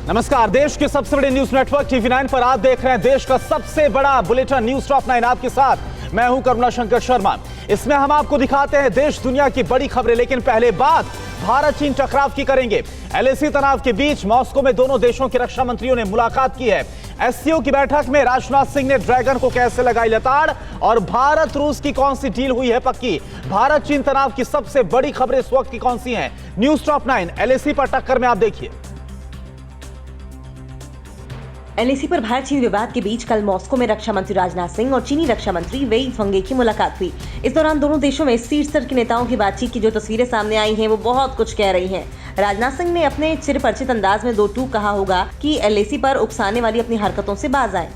नमस्कार। देश के सबसे बड़े न्यूज नेटवर्क TV9 पर आप देख रहे हैं देश का सबसे बड़ा बुलेटिन न्यूज टॉप 9। आपके साथ मैं हूं करुणा शंकर शर्मा। इसमें हम आपको दिखाते हैं देश दुनिया की बड़ी खबरें, लेकिन पहले बात भारत चीन टकराव की करेंगे। LAC तनाव के बीच मॉस्को में दोनों देशों के रक्षा मंत्रियों ने मुलाकात की है। SCO की बैठक में राजनाथ सिंह ने ड्रैगन को कैसे लगाई लताड़ और भारत रूस की कौन सी डील हुई है पक्की। भारत चीन तनाव की सबसे बड़ी खबरें इस वक्त की कौन सी हैं, न्यूज टॉप 9 LAC पर टक्कर में आप देखिए। LAC पर भारत चीन विवाद के बीच कल मॉस्को में रक्षा मंत्री राजनाथ सिंह और चीनी रक्षा मंत्री वेई फेंघे की मुलाकात हुई। इस दौरान दोनों देशों में शीर्ष स्तर के नेताओं की बातचीत की जो तस्वीरें सामने आई हैं वो बहुत कुछ कह रही हैं। राजनाथ सिंह ने अपने चिरपरिचित अंदाज में दो टूक कहा होगा कि LAC पर उकसाने वाली अपनी हरकतों से बाज आए।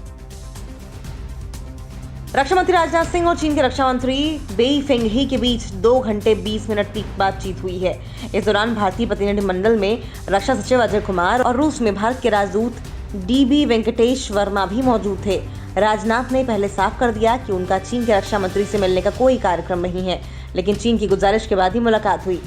रक्षा मंत्री राजनाथ सिंह और चीन के रक्षा मंत्री वेई फेंघे के बीच 2 घंटे 20 मिनट की बातचीत हुई है। इस दौरान भारतीय प्रतिनिधिमंडल में रक्षा सचिव अजय कुमार और रूस में भारत के राजदूत DB वेंकटेश वर्मा भी मौजूद थे। राजनाथ ने पहले साफ कर दिया कि उनका चीन के रक्षा मंत्री से मिलने का कोई कार्यक्रम नहीं है, लेकिन चीन की गुजारिश के बाद ही मुलाकात हुई।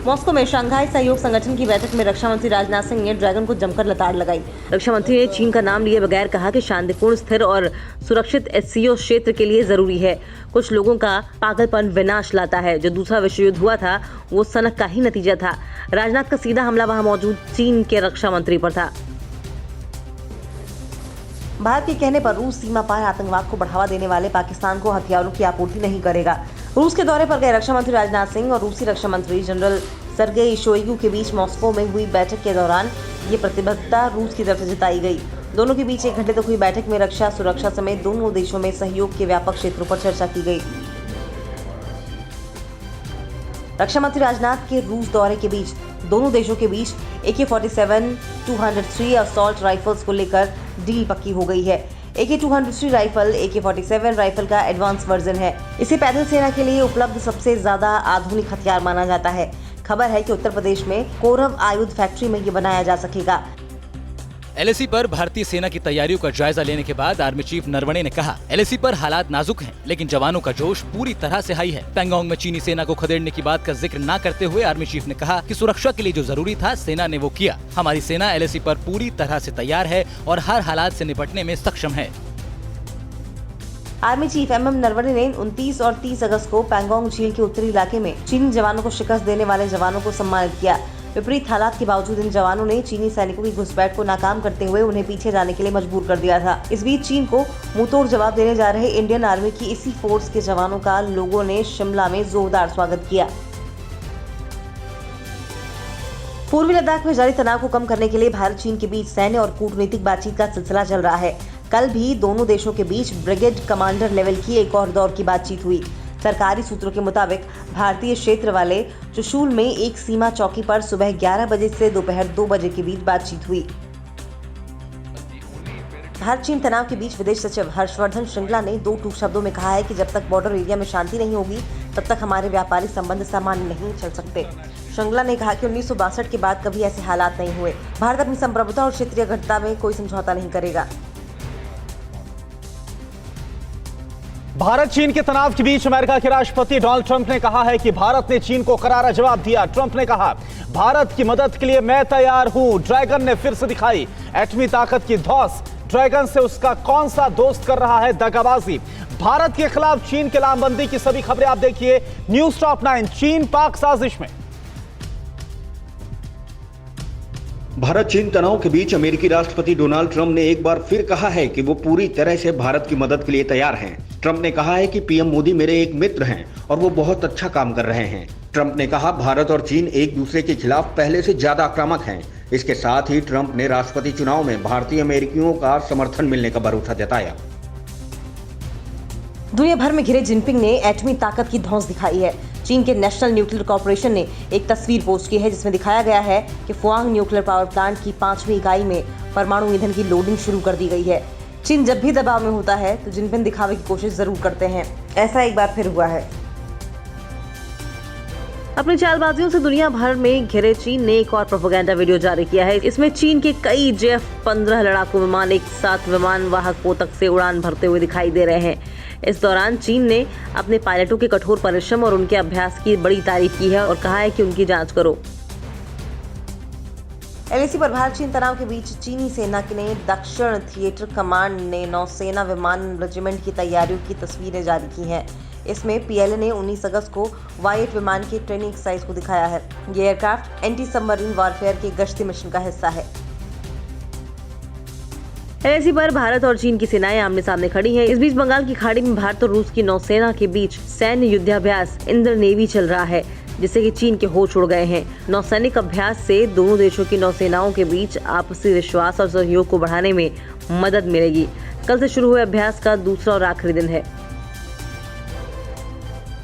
मॉस्को में शंघाई सहयोग संगठन की बैठक में रक्षा मंत्री राजनाथ सिंह ने ड्रैगन को जमकर लताड़ लगाई। रक्षा मंत्री ने चीन का नाम लिए बगैर कहा कि शांतिपूर्ण, स्थिर और सुरक्षित SCO क्षेत्र के लिए जरूरी है। कुछ लोगों का पागलपन विनाश लाता है। जो दूसरा विश्व युद्ध हुआ था वो सनक का ही नतीजा था। राजनाथ का सीधा हमला वहां मौजूद चीन के रक्षा मंत्री पर था। भारत के कहने पर रूस सीमा पार आतंकवाद को बढ़ावा देने वाले पाकिस्तान को हथियारों की आपूर्ति नहीं करेगा। रूस के दौरे पर गए रक्षा मंत्री राजनाथ सिंह और रूसी रक्षा मंत्री जनरल सर्गेई शोइगु के बीच मॉस्को में हुई बैठक के दौरान ये प्रतिबद्धता रूस की तरफ से जताई गई। दोनों के बीच 1 घंटे तक हुई बैठक में रक्षा, सुरक्षा समेत दोनों देशों में सहयोग के व्यापक क्षेत्रों पर चर्चा की गई। रक्षा मंत्री राजनाथ के रूस दौरे के बीच दोनों देशों के बीच AK-47 203 असॉल्ट राइफल्स को लेकर डील पक्की हो गई है। AK-203 राइफल AK-47 राइफल का एडवांस वर्जन है। इसे पैदल सेना के लिए उपलब्ध सबसे ज्यादा आधुनिक हथियार माना जाता है। खबर है कि उत्तर प्रदेश में कोरव आयुध फैक्ट्री में ये बनाया जा सकेगा। LAC पर भारतीय सेना की तैयारियों का जायजा लेने के बाद आर्मी चीफ नरवणे ने कहा, LAC पर हालात नाजुक हैं, लेकिन जवानों का जोश पूरी तरह से हाई है। पैंगोंग में चीनी सेना को खदेड़ने की बात का जिक्र न करते हुए आर्मी चीफ ने कहा कि सुरक्षा के लिए जो जरूरी था सेना ने वो किया। हमारी सेना LAC पर पूरी तरह से तैयार है और हर हालात से निपटने में सक्षम है। आर्मी चीफ MM नरवणे ने 29 और 30 अगस्त को पैंगोंग झील के उत्तरी इलाके में चीनी जवानों को शिकस्त देने वाले जवानों को सम्मानित किया। विपरीत हालात के बावजूद इन जवानों ने चीनी सैनिकों की घुसपैठ को नाकाम करते हुए उन्हें पीछे जाने के लिए मजबूर कर दिया था। इस बीच चीन को मुंहतोड़ जवाब देने जा रहे इंडियन आर्मी की इसी फोर्स के जवानों का लोगों ने शिमला में जोरदार स्वागत किया। पूर्वी लद्दाख में जारी तनाव को कम करने के लिए भारत चीन के बीच सैन्य और कूटनीतिक बातचीत का सिलसिला चल रहा है। कल भी दोनों देशों के बीच ब्रिगेड कमांडर लेवल की एक और दौर की बातचीत हुई। सरकारी सूत्रों के मुताबिक भारतीय क्षेत्र वाले चुशूल में एक सीमा चौकी पर सुबह 11 बजे से दोपहर 2 बजे के बीच बातचीत हुई। भारत चीन तनाव के बीच विदेश सचिव हर्षवर्धन श्रृंगला ने 2 टूक शब्दों में कहा है कि जब तक बॉर्डर एरिया में शांति नहीं होगी तब तक हमारे व्यापारिक संबंध सामान्य नहीं चल सकते। श्रृंगला ने कहा कि 1962 के बाद कभी ऐसे हालात नहीं हुए। भारत अपनी संप्रभुता और क्षेत्रीय अखंडता में कोई समझौता नहीं करेगा। भारत चीन के तनाव के बीच अमेरिका के राष्ट्रपति डोनाल्ड ट्रंप ने कहा है कि भारत ने चीन को करारा जवाब दिया। ट्रंप ने कहा, भारत की मदद के लिए मैं तैयार हूं। ड्रैगन ने फिर से दिखाई एटमी ताकत की धौंस। ड्रैगन से उसका कौन सा दोस्त कर रहा है दगाबाजी। भारत के खिलाफ चीन के लामबंदी की सभी खबरें आप देखिए न्यूज टॉप 9 चीन पाक साजिश में। भारत चीन तनाव के बीच अमेरिकी राष्ट्रपति डोनाल्ड ट्रंप ने एक बार फिर कहा है कि वो पूरी तरह से भारत की मदद के लिए तैयार हैं। ट्रंप ने कहा है कि PM मोदी मेरे एक मित्र हैं और वो बहुत अच्छा काम कर रहे हैं। ट्रंप ने कहा, भारत और चीन एक दूसरे के खिलाफ पहले से ज्यादा आक्रामक हैं। इसके साथ ही ट्रंप ने राष्ट्रपति चुनाव में भारतीय अमेरिकियों का समर्थन मिलने का भरोसा जताया। दुनिया भर में घिरे जिनपिंग ने एटमी ताकत की धौंस दिखाई है। चीन के नेशनल न्यूक्लियर कॉर्पोरेशन ने एक तस्वीर पोस्ट की है जिसमें दिखाया गया है कि फुआंग न्यूक्लियर पावर प्लांट की 5वीं इकाई में परमाणु ईंधन की लोडिंग शुरू कर दी गई है। चीन जब भी दबाव में होता है तो जिनपिंग दिखावे की कोशिश जरूर करते हैं। ऐसा एक बार फिर हुआ है। अपनी चालबाजियों से दुनिया भर में घिरे चीन ने एक और प्रोपेगेंडा वीडियो जारी किया है। इसमें चीन के कई JF-15 लड़ाकू विमान एक साथ विमान वाहक पोतक से उड़ान भरते हुए दिखाई दे रहे हैं। इस दौरान चीन ने अपने पायलटों के कठोर परिश्रम और उनके अभ्यास की बड़ी तारीफ की है और कहा है कि उनकी जांच करो। एलएसी पर भारत चीन तनाव के बीच चीनी सेना ने दक्षिण थिएटर कमांड ने नौसेना विमान रेजिमेंट की तैयारियों की तस्वीरें जारी की हैं। इसमें पीएलए ने 19 अगस्त को Y-8 विमान के ट्रेनिंग एक्सरसाइज को दिखाया है। ये एयरक्राफ्ट एंटी सबमरीन वॉरफेयर के गश्ती मिशन का हिस्सा है। एलएसी पर भारत और चीन की सेनाएं आमने सामने खड़ी हैं। इस बीच बंगाल की खाड़ी में भारत और रूस की नौसेना के बीच सैन्य युद्धाभ्यास इंद्र नेवी चल रहा है, जिससे कि चीन के होश उड़ गए हैं। नौसैनिक अभ्यास से दोनों देशों की नौसेनाओं के बीच आपसी विश्वास और सहयोग को बढ़ाने में मदद मिलेगी। कल से शुरू हुए अभ्यास का दूसरा और आखिरी दिन है।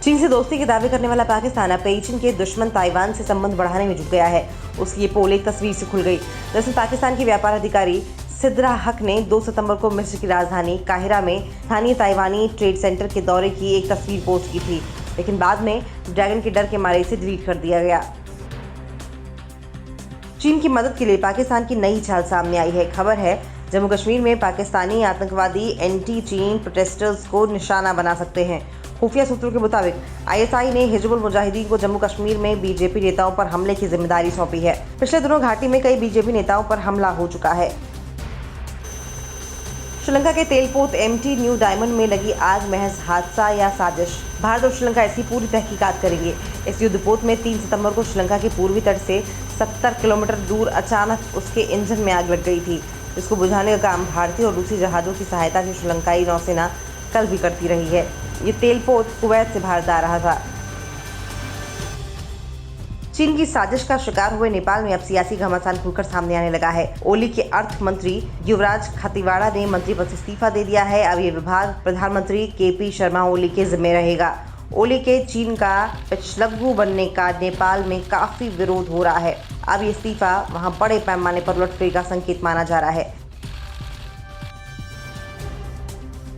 चीन से दोस्ती के दावे करने वाला पाकिस्तान अब पेइचिंग के दुश्मन ताइवान से संबंध बढ़ाने में जुट गया है। उसकी ये पोल एक तस्वीर से खुल गई। दरअसल पाकिस्तान के व्यापार अधिकारी सिद्रा हक ने 2 सितंबर को मिस्र की राजधानी काहिरा में स्थानीय ताइवानी ट्रेड सेंटर के दौरे की एक तस्वीर पोस्ट की थी, लेकिन बाद में ड्रैगन के डर के मारे इसे डिलीट कर दिया गया। चीन की मदद के लिए पाकिस्तान की नई चाल सामने आई है। खबर है जम्मू कश्मीर में पाकिस्तानी आतंकवादी एंटी चीन प्रोटेस्टर्स को निशाना बना सकते हैं। खुफिया सूत्रों के मुताबिक आईएसआई ने हिजबुल मुजाहिदीन को जम्मू कश्मीर में बीजेपी नेताओं पर हमले की जिम्मेदारी सौंपी है। पिछले दिनों घाटी में कई बीजेपी नेताओं पर हमला हो चुका है। श्रीलंका के तेलपोत एमटी न्यू डायमंड में लगी आग महज हादसा या साजिश? भारत और श्रीलंका इसकी पूरी तहकीकात करेंगे। इस युद्धपोत में 3 सितंबर को श्रीलंका के पूर्वी तट से 70 किलोमीटर दूर अचानक उसके इंजन में आग लग गई थी, जिसको बुझाने का काम भारतीय और रूसी जहाजों की सहायता से श्रीलंकाई नौसेना कल भी करती रही है। ये तेलपोत कुवैत से भारत आ रहा था। चीन की साजिश का शिकार हुए नेपाल में अब सियासी घमासान खुलकर सामने आने लगा है। ओली के अर्थ मंत्री युवराज खतिवाड़ा ने मंत्री पद से इस्तीफा दे दिया है। अब ये विभाग प्रधानमंत्री केपी शर्मा ओली के जिम्मे रहेगा। ओली के चीन का पिछलग्गू बनने का नेपाल में काफी विरोध हो रहा है। अब ये इस्तीफा वहां बड़े पैमाने पर उलटफेर का संकेत माना जा रहा है।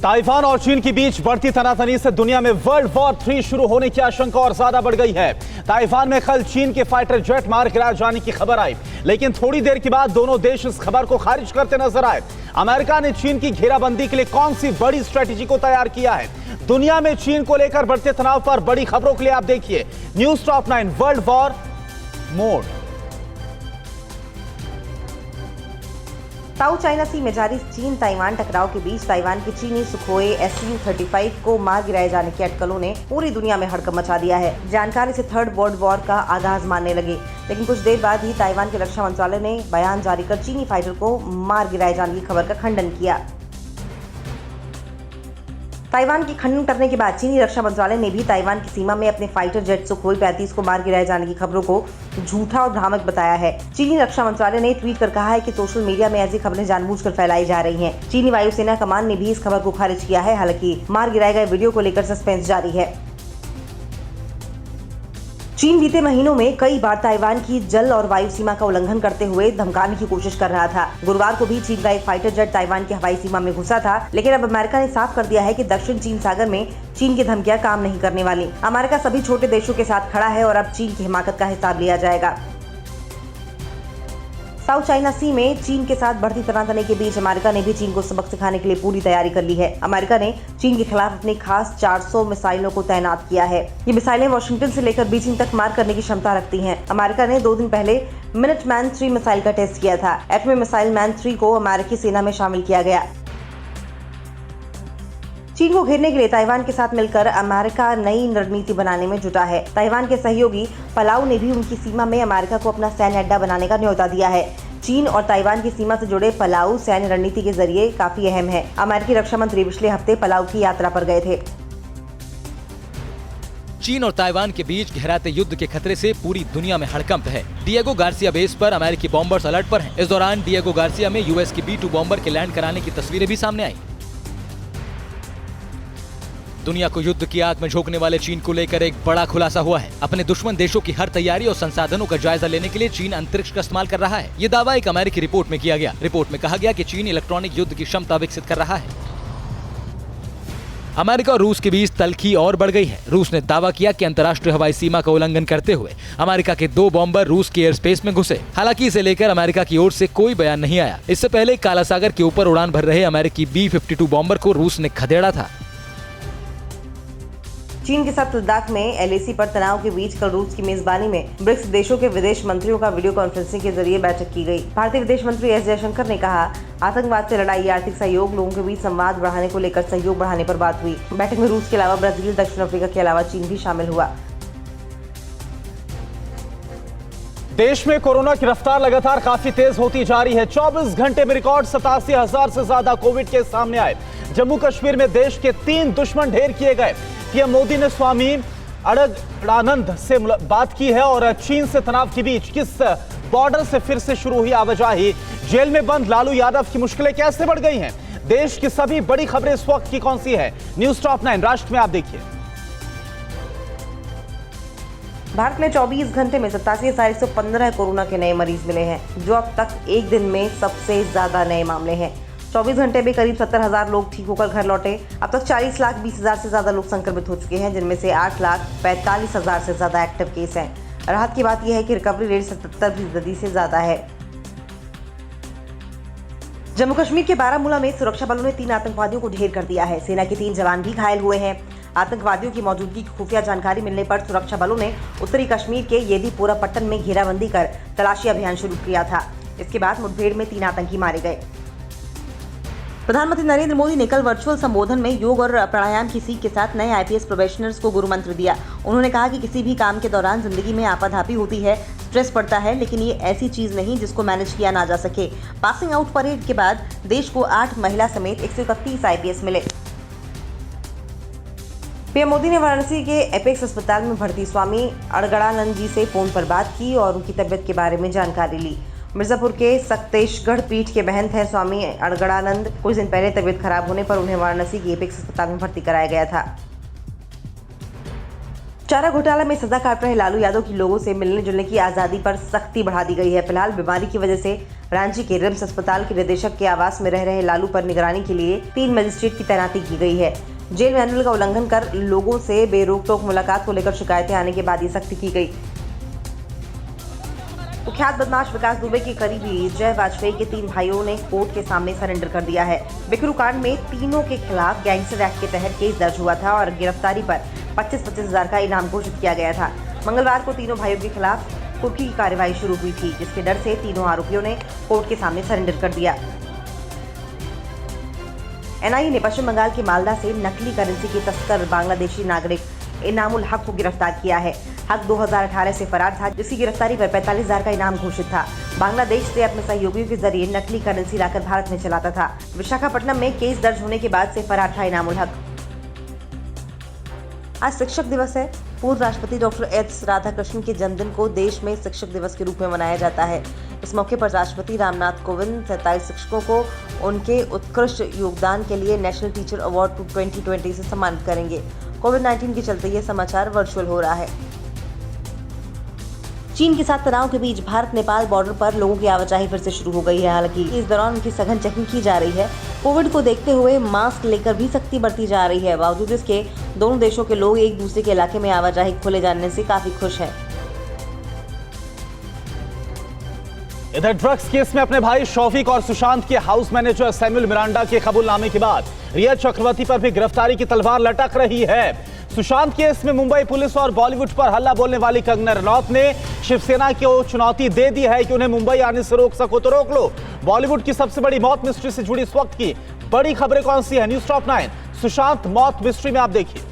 ताइवान और चीन के बीच बढ़ती तनातनी से दुनिया में वर्ल्ड वॉर 3 शुरू होने की आशंका और ज्यादा बढ़ गई है। ताइवान में कल चीन के फाइटर जेट मार गिराए जाने की खबर आई, लेकिन थोड़ी देर के बाद दोनों देश इस खबर को खारिज करते नजर आए। अमेरिका ने चीन की घेराबंदी के लिए कौन सी बड़ी स्ट्रेटेजी को तैयार किया है? दुनिया में चीन को लेकर बढ़ते तनाव पर बड़ी खबरों के लिए आप देखिए news top 9 world war mode. South China sea में जारी चीन ताइवान टकराव के बीच ताइवान के चीनी सुखोई Su-35 को मार गिराए जाने की अटकलों ने पूरी दुनिया में हड़कंप मचा दिया है। जानकार इसे थर्ड वर्ल्ड वॉर का आगाज मानने लगे, लेकिन कुछ देर बाद ही ताइवान के रक्षा मंत्रालय ने बयान जारी कर चीनी फाइटर को मार गिराए जाने की खबर का खंडन किया। ताइवान की खंडन करने के बाद चीनी रक्षा मंत्रालय ने भी ताइवान की सीमा में अपने फाइटर जेट सुखोई 35 को मार गिराए जाने की खबरों को झूठा और भ्रामक बताया है। चीनी रक्षा मंत्रालय ने ट्वीट कर कहा है कि सोशल मीडिया में ऐसी खबरें जानबूझकर फैलाई जा रही हैं। चीनी वायुसेना कमान ने भी इस खबर को खारिज किया है। हालांकि मार गिराए गए वीडियो को लेकर सस्पेंस जारी है। चीन बीते महीनों में कई बार ताइवान की जल और वायु सीमा का उल्लंघन करते हुए धमकाने की कोशिश कर रहा था। गुरुवार को भी चीन का एक फाइटर जेट ताइवान की हवाई सीमा में घुसा था, लेकिन अब अमेरिका ने साफ कर दिया है कि दक्षिण चीन सागर में चीन की धमकियां काम नहीं करने वाली। अमेरिका सभी छोटे देशों के साथ खड़ा है और अब चीन की हिमाकत का हिसाब लिया जाएगा। साउथ चाइना सी में चीन के साथ बढ़ती तनातनी के बीच अमेरिका ने भी चीन को सबक सिखाने के लिए पूरी तैयारी कर ली है। अमेरिका ने चीन के खिलाफ अपनी खास 400 मिसाइलों को तैनात किया है। ये मिसाइलें वाशिंगटन से लेकर बीजिंग तक मार करने की क्षमता रखती हैं। अमेरिका ने 2 दिन पहले मिनटमैन 3 मिसाइल का टेस्ट किया था। एटमी मिसाइल मैन 3 को अमेरिकी सेना में शामिल किया गया। चीन को घेरने के लिए ताइवान के साथ मिलकर अमेरिका नई रणनीति बनाने में जुटा है। ताइवान के सहयोगी पलाऊ ने भी उनकी सीमा में अमेरिका को अपना सैन्य अड्डा बनाने का न्योता दिया है। चीन और ताइवान की सीमा से जुड़े पलाऊ सैन्य रणनीति के जरिए काफी अहम है। अमेरिकी रक्षा मंत्री पिछले हफ्ते पलाऊ की यात्रा पर गए थे। चीन और ताइवान के बीच गहराते युद्ध के खतरे से पूरी दुनिया में हड़कंप है। डिएगो गार्सिया बेस पर अमेरिकी बॉम्बर्स अलर्ट पर हैं। इस दौरान डिएगो गार्सिया में यूएस की B-2 बॉम्बर के लैंड कराने की तस्वीरें भी सामने आई। दुनिया को युद्ध की आग में झोंकने वाले चीन को लेकर एक बड़ा खुलासा हुआ है। अपने दुश्मन देशों की हर तैयारी और संसाधनों का जायजा लेने के लिए चीन अंतरिक्ष का इस्तेमाल कर रहा है। ये दावा एक अमेरिकी रिपोर्ट में किया गया। रिपोर्ट में कहा गया कि चीन इलेक्ट्रॉनिक युद्ध की क्षमता विकसित कर रहा है। अमेरिका और रूस के बीच तल्खी और बढ़ गई है। रूस ने दावा किया कि अंतर्राष्ट्रीय हवाई सीमा का उल्लंघन करते हुए अमेरिका के 2 बॉम्बर रूस के एयर स्पेस में घुसे। हालांकि इसे लेकर अमेरिका की ओर से कोई बयान नहीं आया। इससे पहले काला सागर के ऊपर उड़ान भर रहे अमेरिकी B-52 बॉम्बर को रूस ने खदेड़ा था। चीन के साथ लद्दाख में LAC पर तनाव के बीच कल रूस की मेजबानी में ब्रिक्स देशों के विदेश मंत्रियों का वीडियो कॉन्फ्रेंसिंग के जरिए बैठक की गई। भारतीय विदेश मंत्री एस जयशंकर ने कहा, आतंकवाद से लड़ाई, आर्थिक सहयोग, लोगों के बीच संवाद बढ़ाने को लेकर सहयोग बढ़ाने पर बात हुई। बैठक में रूस के अलावा ब्राजील, दक्षिण अफ्रीका के अलावा चीन भी शामिल हुआ। देश में कोरोना की रफ्तार लगातार काफी तेज होती जा रही है। 24 घंटे में रिकॉर्ड 87,000 से ज्यादा कोविड केस सामने आए। जम्मू कश्मीर में देश के 3 दुश्मन ढेर किए गए। पीएम मोदी ने स्वामी अड़गड़ानंद से बात की है और चीन से तनाव के बीच किस बॉर्डर से फिर से शुरू हुई आवाजाही, जेल में बंद लालू यादव की मुश्किलें कैसे बढ़ गई हैं, देश की सभी बड़ी खबरें इस वक्त की कौन सी है, न्यूज टॉप 9 राष्ट्र में आप देखिए। भारत में 24 घंटे में 87,115 कोरोना के नए मरीज मिले हैं, जो अब तक एक दिन में सबसे ज्यादा नए मामले हैं। 24 घंटे में करीब 70,000 लोग ठीक होकर घर लौटे। अब तक 40,20,000 से ज्यादा लोग संक्रमित हो चुके हैं, जिनमें से 8,45,000 से ज्यादा एक्टिव केस हैं। राहत की बात यह है कि रिकवरी रेट 77% से ज्यादा है। जम्मू कश्मीर के बारामूला में सुरक्षा बलों ने 3 आतंकवादियों को ढेर कर दिया है। सेना के 3 जवान भी घायल हुए हैं। आतंकवादियों की मौजूदगी की खुफिया जानकारी मिलने पर सुरक्षा बलों ने उत्तरी कश्मीर के येदीपुरा पट्टन में घेराबंदी कर तलाशी अभियान शुरू किया था। इसके बाद मुठभेड़ में 3 आतंकी मारे गए। प्रधानमंत्री नरेंद्र मोदी ने कल वर्चुअल संबोधन में योग और प्राणायाम की सीख के साथ नए IPS प्रोबेशनर्स को गुरु मंत्र दिया। उन्होंने कहा कि किसी भी काम के दौरान जिंदगी में आपाधापी होती है, स्ट्रेस पड़ता है, लेकिन ये ऐसी चीज नहीं जिसको मैनेज किया ना जा सके। पासिंग आउट परेड के बाद देश को 8 महिला समेत 131 IPS मिले। पीएम मोदी ने वाराणसी के एपेक्स अस्पताल में भर्ती स्वामी अड़गड़ानंद जी से फोन पर बात की और उनकी तबियत के बारे में जानकारी ली। मिर्जापुर के सक्तेशगढ़ पीठ के महंत हैं स्वामी अड़गड़ानंद। कुछ दिन पहले तबियत खराब होने पर उन्हें वाराणसी के एपेक्स अस्पताल में भर्ती कराया गया था। चारा घोटाला में सजा काट रहे लालू यादव की लोगों से मिलने जुलने की आजादी पर सख्ती बढ़ा दी गई है। फिलहाल बीमारी की वजह से रांची के रिम्स अस्पताल के निदेशक के आवास में रह रहे लालू पर निगरानी के लिए 3 मजिस्ट्रेट की तैनाती की गई है। जेल मैनुअल का उल्लंघन कर लोगों से बेरोक-टोक मुलाकात को लेकर शिकायतें आने के बाद ये सख्ती की गई। कुख्यात बदमाश विकास दुबे के करीबी जय वाजपेयी के 3 भाइयों ने कोर्ट के सामने सरेंडर कर दिया है। बिकरू कांड में तीनों के खिलाफ गैंगस्टर एक्ट के तहत केस दर्ज हुआ था और गिरफ्तारी पर 25-25 हजार का इनाम घोषित किया गया था। मंगलवार को तीनों भाइयों के खिलाफ कुर्की की कार्रवाई शुरू हुई थी, जिसके डर से तीनों आरोपियों ने कोर्ट के सामने सरेंडर कर दिया। NIA ने पश्चिम बंगाल के मालदा से नकली करेंसी के तस्कर बांग्लादेशी नागरिक इनामुल हक को गिरफ्तार किया है। हक 2018 से फरार था, जिसकी गिरफ्तारी पर 45,000 का इनाम घोषित था। बांग्लादेश से अपने सहयोगियों के जरिए नकली करेंसी लाकर भारत में चलाता था। विशाखापट्टनम में केस दर्ज होने के बाद से फरार था इनामुल हक। आज शिक्षक दिवस है। पूर्व राष्ट्रपति डॉक्टर एस राधाकृष्णन के जन्मदिन को देश में शिक्षक दिवस के रूप में मनाया जाता है। इस मौके पर राष्ट्रपति रामनाथ कोविंद 27 शिक्षकों को उनके उत्कृष्ट योगदान के लिए नेशनल टीचर अवार्ड 2020 से सम्मानित करेंगे। कोविड-19 के चलते ये समाचार वर्चुअल हो रहा है। चीन के साथ तनाव के बीच भारत नेपाल बॉर्डर पर लोगों की आवाजाही फिर से शुरू हो गई है। हालांकि इस दौरान उनकी सघन चेकिंग की जा रही है। कोविड को देखते हुए मास्क लेकर भी सख्ती बरती जा रही है। बावजूद इसके दोनों देशों के लोग एक दूसरे के इलाके में आवाजाही खोले जाने से काफी खुश हैं। इधर ड्रग्स केस में अपने भाई शौविक और सुशांत के हाउस मैनेजर सैमुअल मिरांडा के कबूलनामे के बाद रिया चक्रवर्ती पर भी गिरफ्तारी की तलवार लटक रही है। सुशांत केस में मुंबई पुलिस और बॉलीवुड पर हल्ला बोलने वाली कंगना रनौत ने शिवसेना को चुनौती दे दी है कि उन्हें मुंबई आने से रोक सको तो रोक लो। बॉलीवुड की सबसे बड़ी मौत मिस्ट्री से जुड़ी इस वक्त की बड़ी खबरें कौन सी है, न्यूज टॉप 9 सुशांत मौत मिस्ट्री में आप देखिए।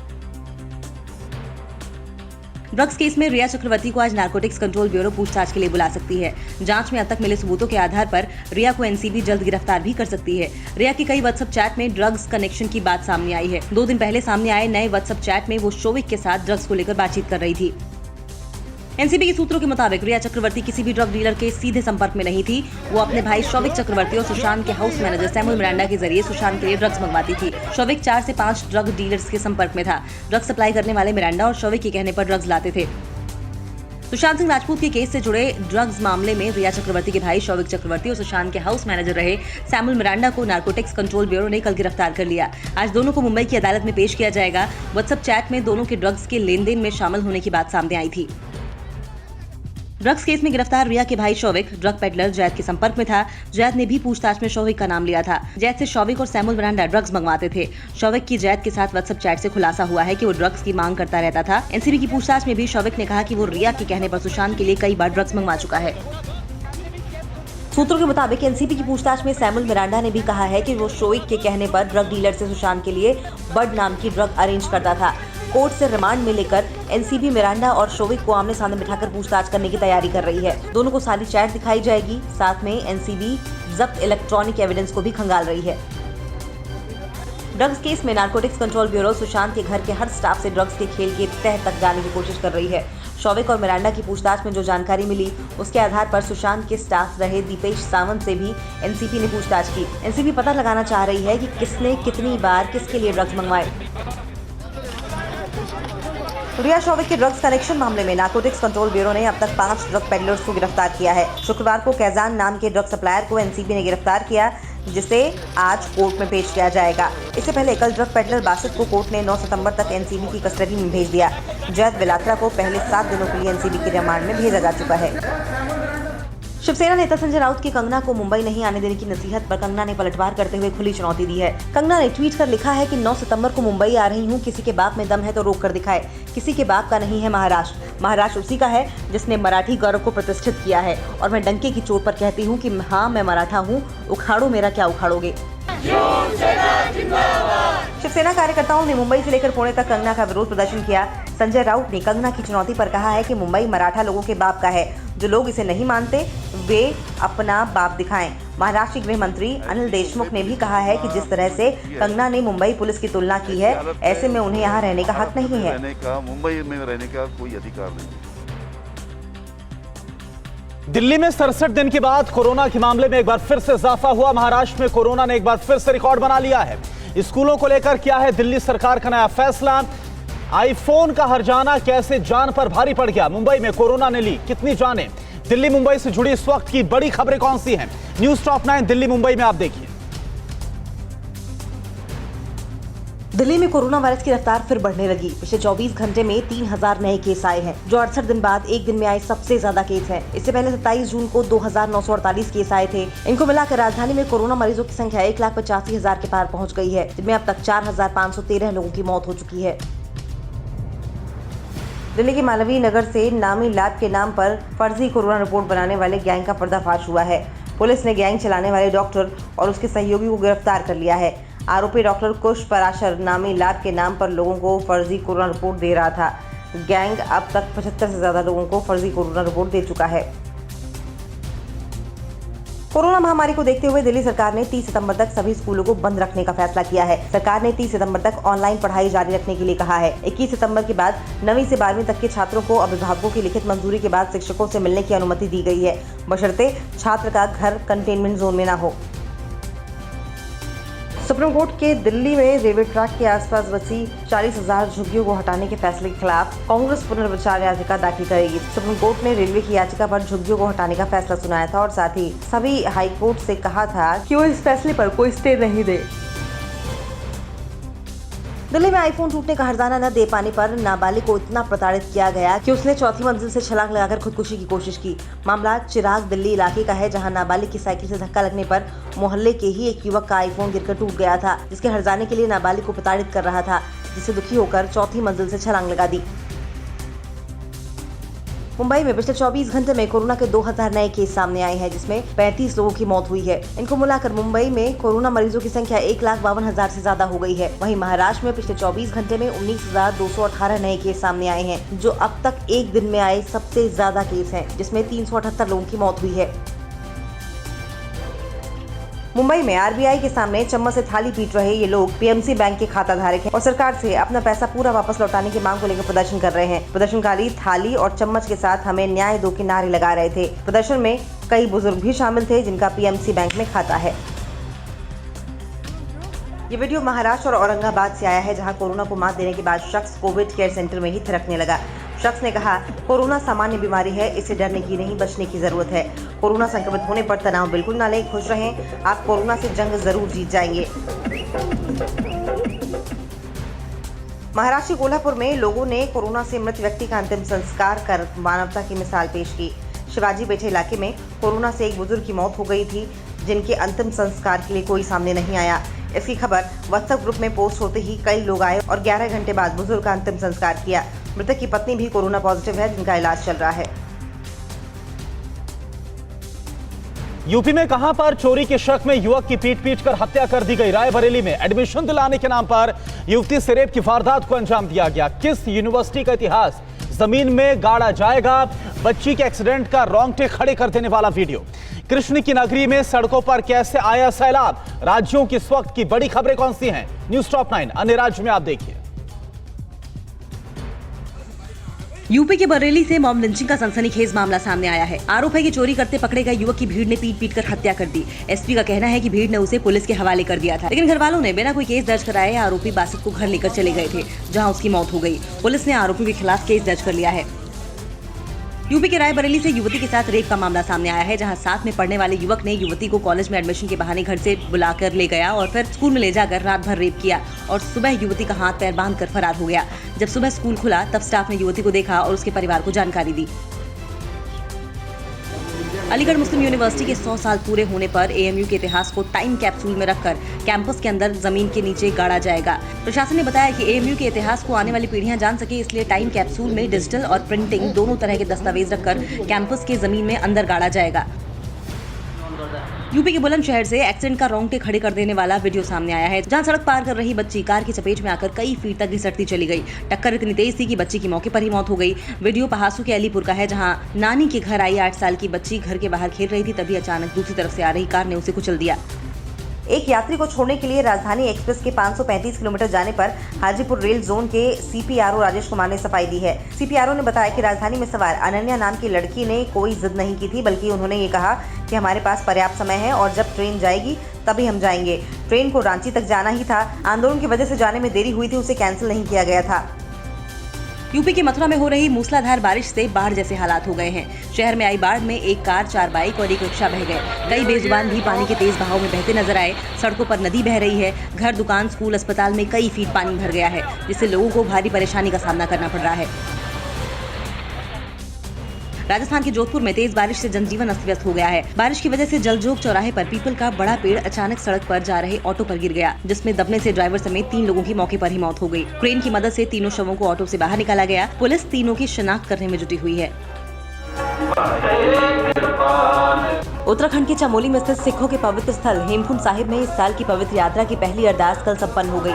ड्रग्स केस में रिया चक्रवर्ती को आज नारकोटिक्स कंट्रोल ब्यूरो पूछताछ के लिए बुला सकती है। जांच में अब तक मिले सबूतों के आधार पर रिया को एनसीबी जल्द गिरफ्तार भी कर सकती है। रिया की कई व्हाट्सएप चैट में ड्रग्स कनेक्शन की बात सामने आई है। 2 दिन पहले सामने आए नए व्हाट्सएप चैट में वो शौविक के साथ ड्रग्स को लेकर बातचीत कर रही थी। एनसीबी के सूत्रों के मुताबिक रिया चक्रवर्ती किसी भी ड्रग डीलर के सीधे संपर्क में नहीं थी। वो अपने भाई शौविक चक्रवर्ती और सुशांत के हाउस मैनेजर सैमुअल मिरांडा के जरिए सुशांत के लिए ड्रग्स मंगवाती थी। शौविक 4 से 5 ड्रग डीलर्स के संपर्क में था। ड्रग्स सप्लाई करने वाले मिरांडा और शौविक के कहने पर ड्रग्स लाते थे। सुशांत सिंह राजपूत के केस से जुड़े ड्रग्स मामले में रिया चक्रवर्ती के भाई शौविक चक्रवर्ती और सुशांत के हाउस मैनेजर रहे सैमुअल मिरांडा को नारकोटिक्स कंट्रोल ब्यूरो ने कल गिरफ्तार कर लिया। आज दोनों को मुंबई की अदालत में पेश किया जाएगा। व्हाट्सएप चैट में दोनों के ड्रग्स के लेन देन में शामिल होने की बात सामने आई थी। ड्रग्स केस में गिरफ्तार रिया के भाई शौविक ड्रग पेडलर जैद के संपर्क में था। जैद ने भी पूछताछ में शौविक का नाम लिया था। जैद से शौविक और सैमुअल मिरांडा ड्रग्स मंगवाते थे। शौविक की जैद के साथ व्हाट्सएप चैट से खुलासा हुआ है कि वो ड्रग्स की मांग करता रहता था। एनसीबी की पूछताछ में भी शौविक ने कहा कि वो रिया के कहने पर सुशांत के लिए कई बार ड्रग्स मंगवा चुका है। सूत्रों के मुताबिक एनसीबी की पूछताछ में सैमुअल मिरांडा ने भी कहा है कि वो शौविक के कहने पर ड्रग डीलर से सुशांत के लिए बड नाम की ड्रग अरेंज करता था। कोर्ट से रिमांड में लेकर एनसीबी मिरांडा और शौविक को आमने सामने बिठाकर पूछताछ करने की तैयारी कर रही है। दोनों को सारी चैट दिखाई जाएगी। साथ में एनसीबी जब्त इलेक्ट्रॉनिक एविडेंस को भी खंगाल रही है। ड्रग्स केस में नारकोटिक्स कंट्रोल ब्यूरो सुशांत के घर के हर स्टाफ से ड्रग्स के खेल के तह तक जाने की कोशिश कर रही है। शौविक और मिरांडा की पूछताछ में जो जानकारी मिली उसके आधार पर सुशांत के स्टाफ रहे दीपेश सावंत से भी एनसीबी ने पूछताछ की। एनसीबी पता लगाना चाह रही है कि किसने कितनी बार किसके लिए ड्रग्स मंगवाए। रिया शौविक के ड्रग्स कनेक्शन मामले में नारकोटिक्स कंट्रोल ब्यूरो ने अब तक 5 ड्रग पेडलर्स को गिरफ्तार किया है। शुक्रवार को कैजान नाम के ड्रग सप्लायर को एनसीबी ने गिरफ्तार किया, जिसे आज कोर्ट में पेश किया जाएगा। इससे पहले कल ड्रग पेडलर बासित को कोर्ट ने 9 सितंबर तक एनसीबी की कस्टडी में भेज दिया। जैद बिलात्रा को पहले 7 दिनों के लिए एनसीबी के रिमांड में भेजा जा चुका है। शिवसेना नेता संजय राउत की कंगना को मुंबई नहीं आने देने की नसीहत पर कंगना ने पलटवार करते हुए खुली चुनौती दी है। कंगना ने ट्वीट कर लिखा है कि 9 सितंबर को मुंबई आ रही हूं, किसी के बाप में दम है तो रोक कर दिखाए। किसी के बाप का नहीं है महाराष्ट्र। महाराष्ट्र उसी का है जिसने मराठी गौरव को प्रतिष्ठित किया है और मैं डंके की चोट पर कहती हूँ कि हाँ, मैं मराठा हूँ, उखाड़ो मेरा क्या उखाड़ोगे। शिवसेना कार्यकर्ताओं ने मुंबई से लेकर पुणे तक कंगना का विरोध प्रदर्शन किया। संजय राउत ने कंगना की चुनौती पर कहा है कि मुंबई मराठा लोगों के बाप का है। जो लोग इसे नहीं मानते वे अपना बाप दिखाएं। महाराष्ट्र के गृह मंत्री अनिल देशमुख ने भी कहा है कि जिस तरह से कंगना ने मुंबई पुलिस की तुलना की है, ऐसे में उन्हें यहाँ रहने का हक नहीं है। मुंबई में रहने का कोई अधिकार नहीं। दिल्ली में 67 दिन के बाद कोरोना के मामले में एक बार फिर से इजाफा हुआ। महाराष्ट्र में कोरोना ने एक बार फिर से रिकॉर्ड बना लिया है। स्कूलों को लेकर क्या है दिल्ली सरकार का नया फैसला? आईफोन का हर्जाना कैसे जान पर भारी पड़ गया? मुंबई में कोरोना ने ली कितनी जानें? दिल्ली मुंबई से जुड़ी इस वक्त की बड़ी खबरें कौन सी हैं? न्यूज़ टॉप 9 दिल्ली मुंबई में आप देखिए। दिल्ली में कोरोना वायरस की रफ्तार फिर बढ़ने लगी। पिछले 24 घंटे में 3000 नए केस आए हैं, जो 68 दिन बाद एक दिन में आए सबसे ज्यादा केस हैं। इससे पहले 27 जून को 2948 केस आए थे। इनको मिलाकर राजधानी में कोरोना मरीजों की संख्या 1,85,000 के पार पहुंच गई है, जिनमें अब तक 4513 लोगों की मौत हो चुकी है। दिल्ली के मालवीय नगर से नामी लैब के नाम पर फर्जी कोरोना रिपोर्ट बनाने वाले गैंग का पर्दाफाश हुआ है। पुलिस ने गैंग चलाने वाले डॉक्टर और उसके सहयोगी को गिरफ्तार कर लिया है। आरोपी डॉक्टर कुश पराशर नामी लैब के नाम पर लोगों को फर्जी कोरोना रिपोर्ट दे रहा था। गैंग अब तक 75 से ज्यादा लोगों को फर्जी कोरोना रिपोर्ट दे चुका है। कोरोना महामारी को देखते हुए दिल्ली सरकार ने 30 सितंबर तक सभी स्कूलों को बंद रखने का फैसला किया है। सरकार ने 30 सितंबर तक ऑनलाइन पढ़ाई जारी रखने के लिए कहा है। 21 सितंबर के बाद 9वीं से 12वीं तक के छात्रों को अभिभावकों की लिखित मंजूरी के बाद शिक्षकों से मिलने की अनुमति दी गई है, बशर्ते छात्र का घर कंटेनमेंट जोन में न हो। सुप्रीम कोर्ट के दिल्ली में रेलवे ट्रैक के आसपास बसी 40,000 झुग्गियों को हटाने के फैसले के खिलाफ कांग्रेस पुनर्विचार याचिका दाखिल करेगी। सुप्रीम कोर्ट ने रेलवे की याचिका पर झुग्गियों को हटाने का फैसला सुनाया था और साथ ही सभी हाई कोर्ट से कहा था कि वो इस फैसले पर कोई स्टे नहीं दे। दिल्ली में आईफोन टूटने का हर्जाना न दे पाने पर नाबालिग को इतना प्रताड़ित किया गया कि उसने चौथी मंजिल से छलांग लगाकर खुदकुशी की कोशिश की। मामला चिराग दिल्ली इलाके का है, जहां नाबालिग की साइकिल से धक्का लगने पर मोहल्ले के ही एक युवक का आईफोन गिरकर टूट गया था, जिसके हर्जाने के लिए नाबालिग को प्रताड़ित कर रहा था, जिससे दुखी होकर चौथी मंजिल से छलांग लगा दी। मुंबई में पिछले 24 घंटे में कोरोना के 2000 नए केस सामने आए हैं, जिसमें 35 लोगों की मौत हुई है। इनको मिलाकर मुंबई में कोरोना मरीजों की संख्या 1,52,000 से ज्यादा हो गई है। वहीं महाराष्ट्र में पिछले 24 घंटे में 19,218 नए केस सामने आए हैं, जो अब तक एक दिन में आए सबसे ज्यादा केस हैं, जिसमें 378 लोगों की मौत हुई है। मुंबई में आरबीआई के सामने चम्मच से थाली पीट रहे ये लोग पीएमसी बैंक के खाता धारक हैं और सरकार से अपना पैसा पूरा वापस लौटाने की मांग को लेकर प्रदर्शन कर रहे हैं। प्रदर्शनकारी थाली और चम्मच के साथ हमें न्याय दो के नारे लगा रहे थे। प्रदर्शन में कई बुजुर्ग भी शामिल थे, जिनका पीएमसी बैंक में खाता है। ये वीडियो महाराष्ट्र और औरंगाबाद से आया है, जहां कोरोना को मात देने के बाद शख्स कोविड केयर सेंटर में ही थिरकने लगा। शख्स ने कहा, कोरोना सामान्य बीमारी है, इससे डरने की नहीं बचने की जरूरत है। कोरोना संक्रमित होने पर तनाव बिल्कुल ना लें, खुश रहें, आप कोरोना से जंग जरूर जीत जाएंगे। महाराष्ट्र के कोल्हापुर में लोगों ने कोरोना से मृत व्यक्ति का अंतिम संस्कार कर मानवता की मिसाल पेश की। शिवाजी पेठे इलाके में कोरोना से एक बुजुर्ग की मौत हो गई थी, जिनके अंतिम संस्कार के लिए कोई सामने नहीं आया। इसकी खबर व्हाट्सएप ग्रुप में पोस्ट होते ही कई लोग आए और 11 घंटे बाद बुजुर्ग का अंतिम संस्कार किया। मृतक की पत्नी भी कोरोना पॉजिटिव है, जिनका इलाज चल रहा है। यूपी में कहां पर चोरी के शक में युवक की पीट कर हत्या कर दी गई। रायबरेली में एडमिशन दिलाने के नाम पर युवती से रेप की वारदात को अंजाम दिया गया। किस यूनिवर्सिटी का इतिहास जमीन में गाड़ा जाएगा। बच्ची के एक्सीडेंट का रोंगटे खड़े कर देने वाला वीडियो। कृष्ण की नगरी में सड़कों पर कैसे आया सैलाब। राज्यों की इस वक्त की बड़ी खबरें कौन सी हैं, न्यूज़ टॉप 9 अन्य राज्य में आप देखिए। यूपी के बरेली से मॉब लिंचिंग का सनसनीखेज मामला सामने आया है। आरोप है कि चोरी करते पकड़े गए युवक की भीड़ ने पीट कर हत्या कर दी। एसपी का कहना है कि भीड़ ने उसे पुलिस के हवाले कर दिया था, लेकिन घर वालों ने बिना कोई केस दर्ज कराए आरोपी बासित को घर लेकर चले गए थे, जहां उसकी मौत हो गई। पुलिस ने आरोपी के खिलाफ केस दर्ज कर लिया है। यूपी के रायबरेली से युवती के साथ रेप का मामला सामने आया है, जहां साथ में पढ़ने वाले युवक ने युवती को कॉलेज में एडमिशन के बहाने घर से बुलाकर ले गया और फिर स्कूल में ले जाकर रात भर रेप किया और सुबह युवती का हाथ पैर बांधकर फरार हो गया। जब सुबह स्कूल खुला तब स्टाफ ने युवती को देखा और उसके परिवार को जानकारी दी। अलीगढ़ मुस्लिम यूनिवर्सिटी के 100 साल पूरे होने पर एएमयू के इतिहास को टाइम कैप्सूल में रखकर कैंपस के अंदर जमीन के नीचे गाड़ा जाएगा। प्रशासन ने बताया कि एएमयू के इतिहास को आने वाली पीढ़ियां जान सके, इसलिए टाइम कैप्सूल में डिजिटल और प्रिंटिंग दोनों तरह के दस्तावेज रखकर कैंपस के जमीन में अंदर गाड़ा जाएगा। यूपी के बुलंदशहर से एक्सीडेंट का रोंगटे खड़े कर देने वाला वीडियो सामने आया है, जहां सड़क पार कर रही बच्ची कार की चपेट में आकर कई फीट तक घिसटती चली गई। टक्कर इतनी तेज थी कि बच्ची की मौके पर ही मौत हो गई। वीडियो पहासू के अलीपुर का है, जहां नानी के घर आई 8 साल की बच्ची घर के बाहर खेल रही थी, तभी अचानक दूसरी तरफ से आ रही कार ने उसे कुचल दिया। एक यात्री को छोड़ने के लिए राजधानी एक्सप्रेस के 535 किलोमीटर जाने पर हाजीपुर रेल जोन के सीपीआरओ राजेश कुमार ने सफाई दी है। सीपीआरओ ने बताया कि राजधानी में सवार अनन्या नाम की लड़की ने कोई जिद नहीं की थी, बल्कि उन्होंने ये कहा कि हमारे पास पर्याप्त समय है और जब ट्रेन जाएगी तभी हम जाएंगे। ट्रेन को रांची तक जाना ही था, आंदोलन की वजह से जाने में देरी हुई थी, उसे कैंसिल नहीं किया गया था। यूपी के मथुरा में हो रही मूसलाधार बारिश से बाढ़ जैसे हालात हो गए हैं। शहर में आई बाढ़ में एक कार, 4 बाइक और एक रिक्शा बह गए। कई बेजुबान भी पानी के तेज बहाव में बहते नजर आए। सड़कों पर नदी बह रही है। घर, दुकान, स्कूल, अस्पताल में कई फीट पानी भर गया है, जिससे लोगों को भारी परेशानी का सामना करना पड़ रहा है। राजस्थान के जोधपुर में तेज बारिश से जनजीवन अस्त व्यस्त हो गया है। बारिश की वजह से जलजोग चौराहे पर पीपल का बड़ा पेड़ अचानक सड़क पर जा रहे ऑटो पर गिर गया, जिसमें दबने से ड्राइवर समेत 3 लोगों की मौके पर ही मौत हो गई। क्रेन की मदद से तीनों शवों को ऑटो से बाहर निकाला गया। पुलिस तीनों की शिनाख्त करने में जुटी हुई है। उत्तराखंड के चमोली में स्थित सिखों के पवित्र स्थल हेमकुंड साहिब में इस साल की पवित्र यात्रा की पहली अरदास कल संपन्न हो गई।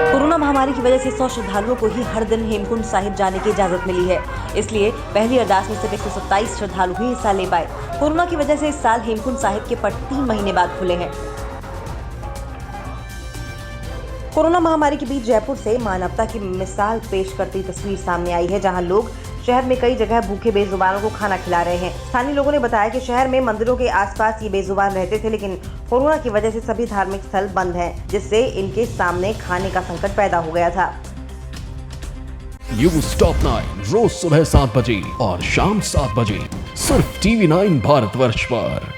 कोरोना महामारी की वजह से 100 श्रद्धालुओं को ही हर दिन हेमकुंड साहिब जाने की इजाजत मिली है, इसलिए पहली अरदास में सिर्फ 127 श्रद्धालु ही हिस्सा ले पाए। कोरोना की वजह से इस साल हेमकुंड साहिब के पट 3 महीने बाद खुले हैं। कोरोना महामारी के बीच जयपुर से मानवता की मिसाल पेश करती तस्वीर सामने आई है, जहां लोग शहर में कई जगह भूखे बेजुबानों को खाना खिला रहे हैं। स्थानीय लोगों ने बताया कि शहर में मंदिरों के आसपास ये बेजुबान रहते थे, लेकिन कोरोना की वजह से सभी धार्मिक स्थल बंद हैं, जिससे इनके सामने खाने का संकट पैदा हो गया था। न्यूज़ टॉप 9 रोज सुबह 7 बजे और शाम 7 बजे सिर्फ TV9 भारतवर्ष पर।